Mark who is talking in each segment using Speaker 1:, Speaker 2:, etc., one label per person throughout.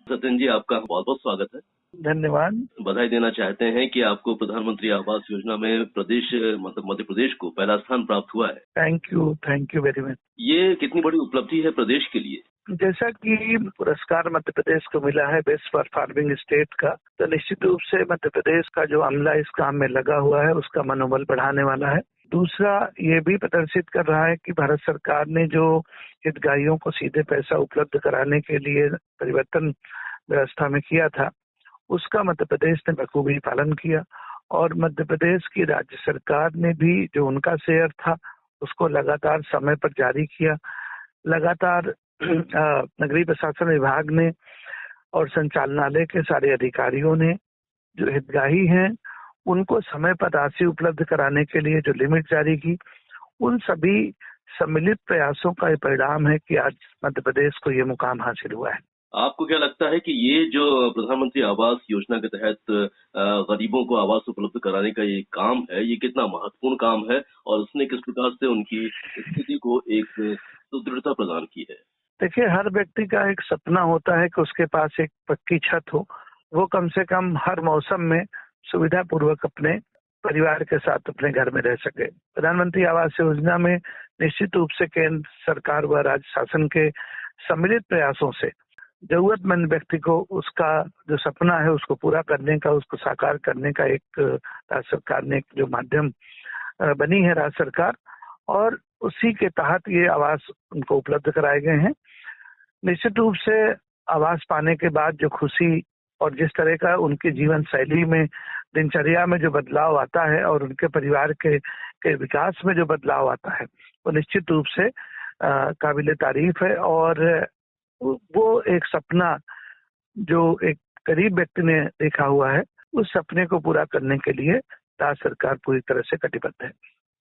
Speaker 1: सत्यन जी, आपका बहुत बहुत स्वागत है।
Speaker 2: धन्यवाद।
Speaker 1: बधाई देना चाहते हैं कि आपको प्रधानमंत्री आवास योजना में प्रदेश मतलब मध्य प्रदेश को पहला स्थान प्राप्त हुआ है।
Speaker 2: Thank you very much.
Speaker 1: ये कितनी बड़ी उपलब्धि है प्रदेश के लिए?
Speaker 2: जैसा कि पुरस्कार मध्य प्रदेश को मिला है बेस्ट परफॉर्मिंग स्टेट का, तो निश्चित रूप से मध्य प्रदेश का जो अमला इस काम में लगा हुआ है उसका मनोबल बढ़ाने वाला है। दूसरा, ये भी प्रदर्शित कर रहा है कि भारत सरकार ने जो हितग्राहियों को सीधे पैसा उपलब्ध कराने के लिए परिवर्तन व्यवस्था में किया था, उसका मध्य प्रदेश ने बखूबी पालन किया और मध्य प्रदेश की राज्य सरकार ने भी जो उनका शेयर था उसको लगातार समय पर जारी किया। लगातार नगरीय प्रशासन विभाग ने और संचालनालय के सारे अधिकारियों ने जो हितग्राही हैं उनको समय पर राशि उपलब्ध कराने के लिए जो लिमिट जारी की, उन सभी सम्मिलित प्रयासों का ये परिणाम है कि आज मध्य प्रदेश को ये मुकाम हासिल हुआ है।
Speaker 1: आपको क्या लगता है कि ये जो प्रधानमंत्री आवास योजना के तहत गरीबों को आवास उपलब्ध कराने का ये काम है, ये कितना महत्वपूर्ण काम है और उसने किस प्रकार से उनकी स्थिति को एक सुदृढ़ता प्रदान की है?
Speaker 2: देखिए, हर व्यक्ति का एक सपना होता है कि उसके पास एक पक्की छत हो, वो कम से कम हर मौसम में सुविधा पूर्वक अपने परिवार के साथ अपने घर में रह सके। प्रधानमंत्री आवास योजना में निश्चित रूप से केंद्र सरकार व राज्य शासन के सम्मिलित प्रयासों से जरूरतमंद व्यक्ति को उसका जो सपना है उसको पूरा करने का, उसको साकार करने का एक राज्य सरकार ने जो माध्यम बनी है राज्य सरकार, और उसी के तहत ये आवास उनको उपलब्ध कराए गए हैं। निश्चित रूप से आवास पाने के बाद जो खुशी और जिस तरह का उनकी जीवन शैली में, दिनचर्या में जो बदलाव आता है और उनके परिवार के विकास में जो बदलाव आता है, वो निश्चित रूप से काबिले तारीफ है। और वो एक सपना जो एक गरीब व्यक्ति ने देखा हुआ है, उस सपने को पूरा करने के लिए राज्य सरकार पूरी तरह से कटिबद्ध है।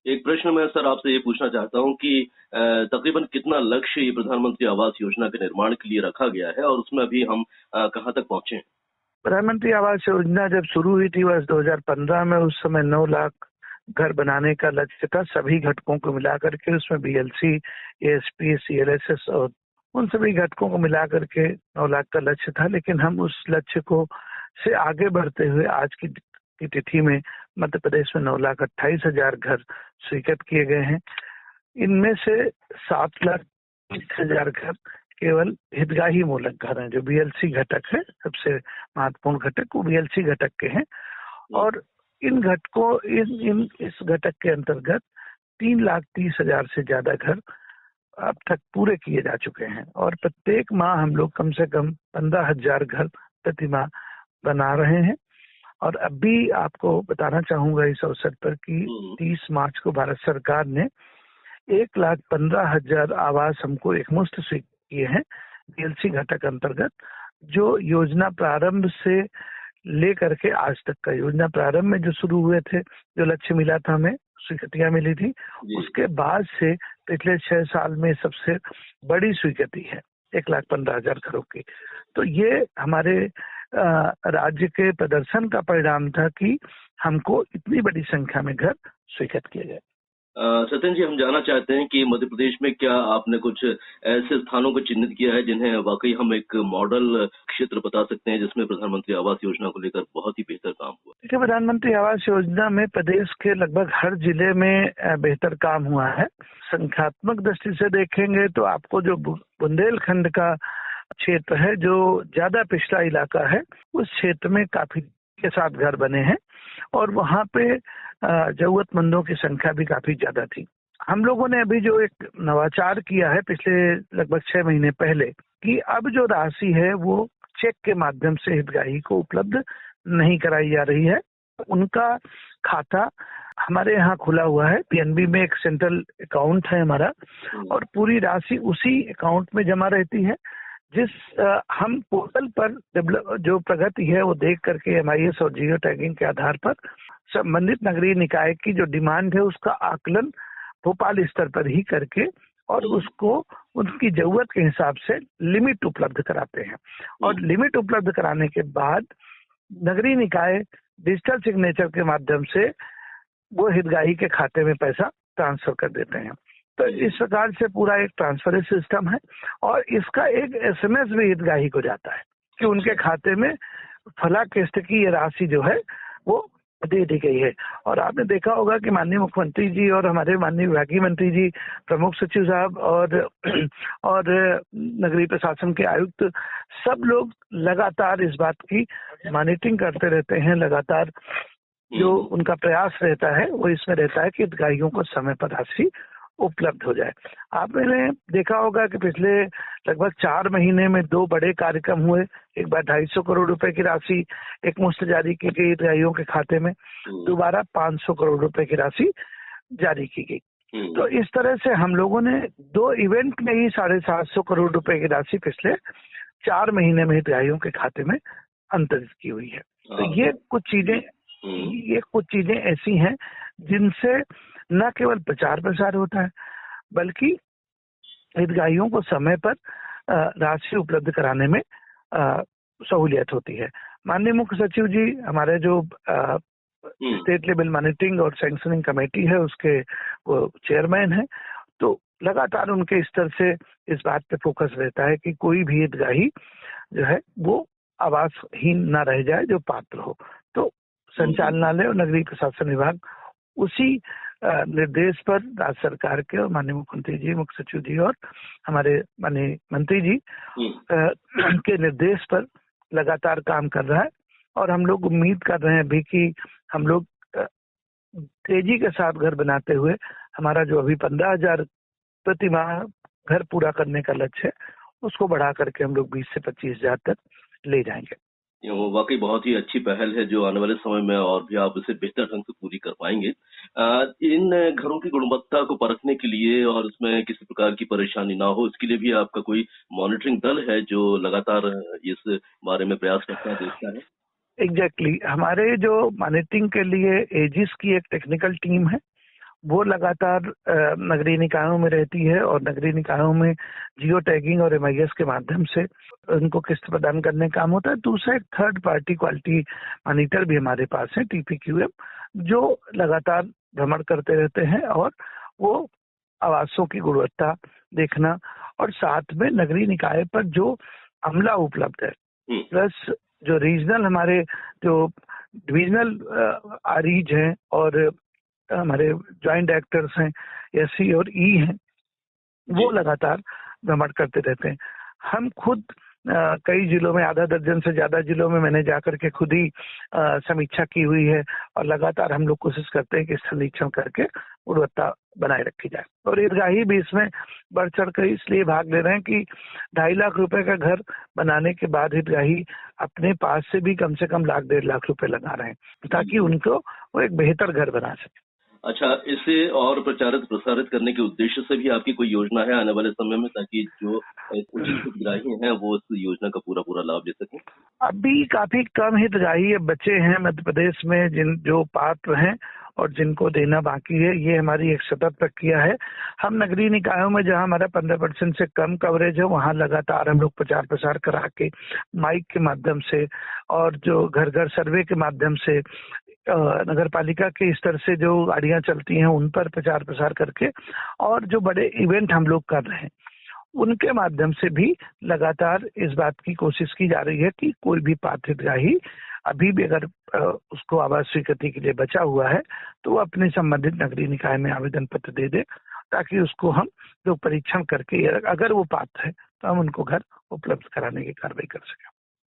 Speaker 1: एक प्रश्न मैं सर आपसे ये पूछना चाहता हूँ कि तकरीबन कितना लक्ष्य ये प्रधानमंत्री आवास योजना के निर्माण के लिए रखा गया है और उसमें अभी हम कहाँ तक पहुंचे हैं?
Speaker 2: प्रधानमंत्री आवास योजना जब शुरू हुई थी वर्ष 2015 में, उस समय 9 लाख घर बनाने का लक्ष्य था सभी घटकों को मिलाकर के। उसमें BLC, ASP, CLSS और उन सभी घटकों को मिलाकर के 9 लाख का लक्ष्य था। लेकिन हम उस लक्ष्य को से आगे बढ़ते हुए आज की तिथि में मध्य प्रदेश में 9,28,000 घर स्वीकृत किए गए हैं। इनमें से 7,20,000 घर केवल हितग्राही मूलक घर हैं। जो BLC घटक है, सबसे महत्वपूर्ण घटक, वो BLC घटक के हैं। और इन घटकों इस घटक के अंतर्गत 3,30,000 से ज्यादा घर अब तक पूरे किए जा चुके हैं और प्रत्येक माह हम लोग कम से कम 15,000 घर प्रति माह बना रहे हैं। और अभी आपको बताना चाहूंगा इस अवसर पर कि 30 मार्च को भारत सरकार ने 1,15,000 आवास हमको एकमुश्त स्वीकृत किए हैं BLC घटक अंतर्गत। जो योजना प्रारंभ से लेकर के आज तक का, योजना प्रारंभ में जो शुरू हुए थे, जो लक्ष्य मिला था हमें, स्वीकृतियां मिली थी, उसके बाद से पिछले 6 साल में सबसे बड़ी स्वीकृति है 1,15,000 घरों की। तो ये हमारे राज्य के प्रदर्शन का परिणाम था कि हमको इतनी बड़ी संख्या में घर स्वीकृत किए गए।
Speaker 1: सत्यन जी, हम जानना चाहते हैं कि मध्य प्रदेश में क्या आपने कुछ ऐसे स्थानों को चिन्हित किया है जिन्हें वाकई हम एक मॉडल क्षेत्र बता सकते हैं जिसमें प्रधानमंत्री आवास योजना को लेकर बहुत ही बेहतर काम हुआ?
Speaker 2: देखिए, प्रधानमंत्री आवास योजना में प्रदेश के लगभग हर जिले में बेहतर काम हुआ है। संख्यात्मक दृष्टि से देखेंगे तो आपको जो बुंदेलखंड का क्षेत्र है, जो ज्यादा पिछड़ा इलाका है, उस क्षेत्र में काफी के साथ घर बने हैं और वहाँ पे जरूरतमंदों की संख्या भी काफी ज्यादा थी। हम लोगों ने अभी जो एक नवाचार किया है पिछले लगभग 6 महीने पहले, कि अब जो राशि है वो चेक के माध्यम से हितग्राही को उपलब्ध नहीं कराई जा रही है। उनका खाता हमारे यहाँ खुला हुआ है, PNB में एक सेंट्रल अकाउंट है हमारा, और पूरी राशि उसी अकाउंट में जमा रहती है। जिस हम पोर्टल पर जो प्रगति है वो देख करके MIS और जियो टैगिंग के आधार पर संबंधित नगरीय निकाय की जो डिमांड है उसका आकलन भोपाल स्तर पर ही करके और उसको उनकी जरूरत के हिसाब से लिमिट उपलब्ध कराते हैं। और लिमिट उपलब्ध कराने के बाद नगरीय निकाय डिजिटल सिग्नेचर के माध्यम से वो हितग्राही के खाते में पैसा ट्रांसफर कर देते हैं। तो इस प्रकार से पूरा एक ट्रांसफरेंस सिस्टम है और इसका एक SMS भी हितग्राही को जाता है कि उनके खाते में फला किस्त की ये राशि जो है वो दे दी गई है। और आपने देखा होगा कि माननीय मुख्यमंत्री जी और हमारे माननीय विभागीय मंत्री जी, प्रमुख सचिव साहब और नगरीय प्रशासन के आयुक्त, सब लोग लगातार इस बात की मॉनिटरिंग करते रहते हैं। लगातार जो उनका प्रयास रहता है वो इसमें रहता है कि हितग्राहियों को समय पर राशि उपलब्ध हो जाए। आपने देखा होगा कि पिछले लगभग 4 महीने में 2 बड़े कार्यक्रम हुए। एक बार 250 करोड़ रुपए की राशि एक मुश्त जारी की गई हितग्राहियों के खाते में, दोबारा 500 करोड़ रुपए की राशि जारी की गई। तो इस तरह से हम लोगों ने 2 इवेंट में ही 750 करोड़ रुपए की राशि पिछले 4 महीने में हितग्राहियों के खाते में अंतरित की हुई है। तो ये कुछ चीजें ऐसी हैं जिनसे न केवल प्रचार प्रसार होता है बल्कि हितग्राहियों को समय पर राशि उपलब्ध कराने में सहूलियत होती है। माननीय मुख्य सचिव जी हमारे जो स्टेट लेवल मॉनिटरिंग और सैंक्शनिंग कमेटी है उसके वो चेयरमैन है, तो लगातार उनके स्तर से इस बात पे फोकस रहता है कि कोई भी हितग्राही जो है वो आवासहीन न रह जाए जो पात्र हो। तो संचालनालय और नगरीय प्रशासन विभाग उसी निर्देश पर राज्य सरकार के और माननीय मुख्यमंत्री जी, मुख्य सचिव जी और हमारे माननीय मंत्री जी के निर्देश पर लगातार काम कर रहा है। और हम लोग उम्मीद कर रहे हैं अभी कि हम लोग तेजी के साथ घर बनाते हुए हमारा जो अभी 15,000 प्रति माह घर पूरा करने का लक्ष्य है उसको बढ़ा करके हम लोग 20 से 25,000 तक ले जाएंगे।
Speaker 1: वाकई बहुत ही अच्छी पहल है जो आने वाले समय में और भी आप इसे बेहतर ढंग से पूरी कर पाएंगे। इन घरों की गुणवत्ता को परखने के लिए और उसमें किसी प्रकार की परेशानी ना हो इसके लिए भी आपका कोई मॉनिटरिंग दल है जो लगातार इस बारे में प्रयास करता है, देखता है?
Speaker 2: एग्जैक्टली हमारे जो मॉनिटरिंग के लिए एजिस की एक टेक्निकल टीम है वो लगातार नगरीय निकायों में रहती है और नगरीय निकायों में जियो टैगिंग और MIS के माध्यम से उनको किस्त प्रदान करने का काम होता है। दूसरा एक थर्ड पार्टी क्वालिटी मॉनिटर भी हमारे पास है TPQM, जो लगातार भ्रमण करते रहते हैं और वो आवासों की गुणवत्ता देखना और साथ में नगरीय निकाय पर जो अमला उपलब्ध है प्लस जो रीजनल हमारे जो डिविजनल आरीज हैं और हमारे ज्वाइंट डायरेक्टर्स हैं SC और E हैं वो लगातार भ्रमण करते रहते हैं। हम खुद कई जिलों में, आधा दर्जन से ज्यादा जिलों में मैंने जाकर के खुद ही समीक्षा की हुई है और लगातार हम लोग कोशिश करते हैं कि समीक्षा करके गुणवत्ता बनाए रखी जाए। और हितग्राही भी इसमें बढ़ चढ़ कर इसलिए भाग ले रहे हैं कि 2.5 लाख रुपए का घर बनाने के बाद हितग्राही अपने पास से भी कम से कम 1.5 लाख रुपए लगा रहे हैं ताकि उनको वो एक बेहतर घर बना सके।
Speaker 1: अच्छा, इसे और प्रचारित प्रसारित करने के उद्देश्य से भी आपकी कोई योजना है आने वाले समय में ताकि जो उचित हितग्राही हैं वो इस योजना का पूरा लाभ ले सकें?
Speaker 2: अभी काफी कम हितग्राही बचे हैं मध्य प्रदेश में जो पात्र हैं और जिनको देना बाकी है। ये हमारी एक सतत प्रक्रिया है। हम नगरीय निकायों में जहां हमारा 15% से कम कवरेज है वहां लगातार हम लोग प्रचार प्रसार करा के माइक के माध्यम से और जो घर घर सर्वे के माध्यम से नगर पालिका के स्तर से जो गाड़ियां चलती हैं उन पर प्रचार प्रसार करके और जो बड़े इवेंट हम लोग कर रहे हैं उनके माध्यम से भी लगातार इस बात की कोशिश की जा रही है कि कोई भी पात्र हितग्राही अभी भी अगर उसको आवास स्वीकृति के लिए बचा हुआ है तो वो अपने संबंधित नगरीय निकाय में आवेदन पत्र दे दे ताकि उसको हम जो परीक्षण करके अगर वो पात्र है तो हम उनको घर उपलब्ध कराने की कार्रवाई कर सकें।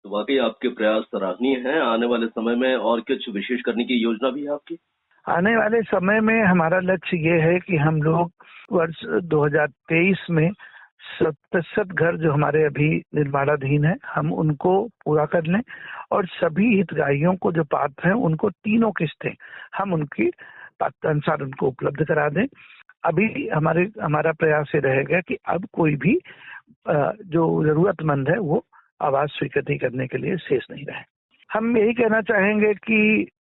Speaker 1: तो वाकई आपके प्रयास सराहनीय हैं। आने वाले समय में और कुछ विशेष करने की योजना भी है आपकी?
Speaker 2: आने वाले समय में हमारा लक्ष्य ये है कि हम लोग वर्ष 2023 में 77 घर जो हमारे अभी निर्माणाधीन है हम उनको पूरा कर लें और सभी हितग्राहियों को जो पात्र हैं उनको 3 किस्तें हम उनकी पात्रानुसार उनको उपलब्ध करा दें। अभी हमारा प्रयास ये रहेगा कि अब कोई भी जो जरूरतमंद है वो आवास स्वीकृति करने के लिए शेष नहीं रहे। हम यही कहना चाहेंगे कि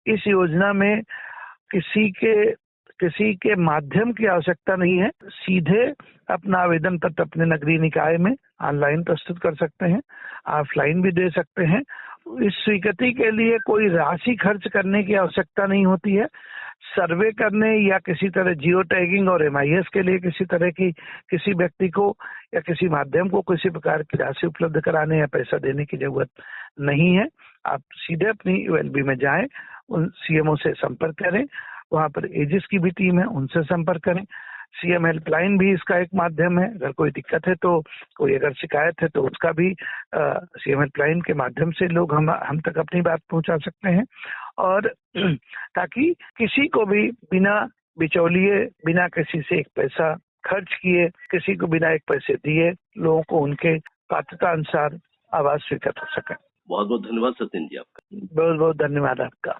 Speaker 2: इस योजना में किसी के माध्यम की आवश्यकता नहीं है। सीधे अपना आवेदन पत्र अपने नगरीय निकाय में ऑनलाइन प्रस्तुत कर सकते हैं, ऑफलाइन भी दे सकते हैं। इस स्वीकृति के लिए कोई राशि खर्च करने की आवश्यकता नहीं होती है। सर्वे करने या किसी तरह जियो टैगिंग और MIS के लिए किसी तरह की किसी व्यक्ति को या किसी माध्यम को किसी प्रकार की राशि उपलब्ध कराने या पैसा देने की जरूरत नहीं है। आप सीधे अपनी ULB में जाएं, उन CMO से संपर्क करें, वहां पर एजिस की भी टीम है, उनसे संपर्क करें। CM हेल्पलाइन भी इसका एक माध्यम है। अगर कोई दिक्कत है तो, कोई अगर शिकायत है तो उसका भी CM हेल्पलाइन के माध्यम से लोग हम तक अपनी बात पहुंचा सकते हैं। और ताकि किसी को भी बिना बिचौलिए, बिना किसी से एक पैसा खर्च किए, किसी को बिना एक पैसे दिए, लोगों को उनके पात्रता अनुसार आवास स्वीकृत हो सके।
Speaker 1: बहुत बहुत धन्यवाद सत्येंद्र जी आपका।
Speaker 2: बहुत बहुत धन्यवाद आपका।